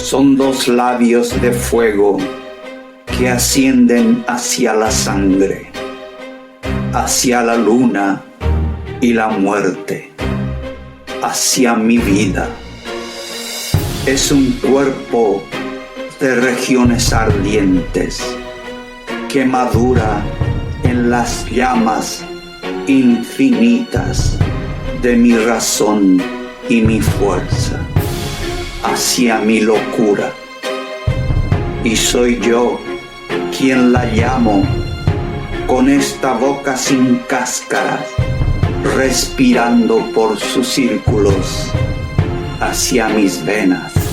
Son dos labios de fuego que ascienden hacia la sangre, hacia la luna y la muerte, hacia mi vida. Es un cuerpo de regiones ardientes que madura en las llamas infinitas de mi razón y mi fuerza, hacia mi locura. Y soy yo quien la llamo con esta boca sin cáscaras, respirando por sus círculos hacia mis venas.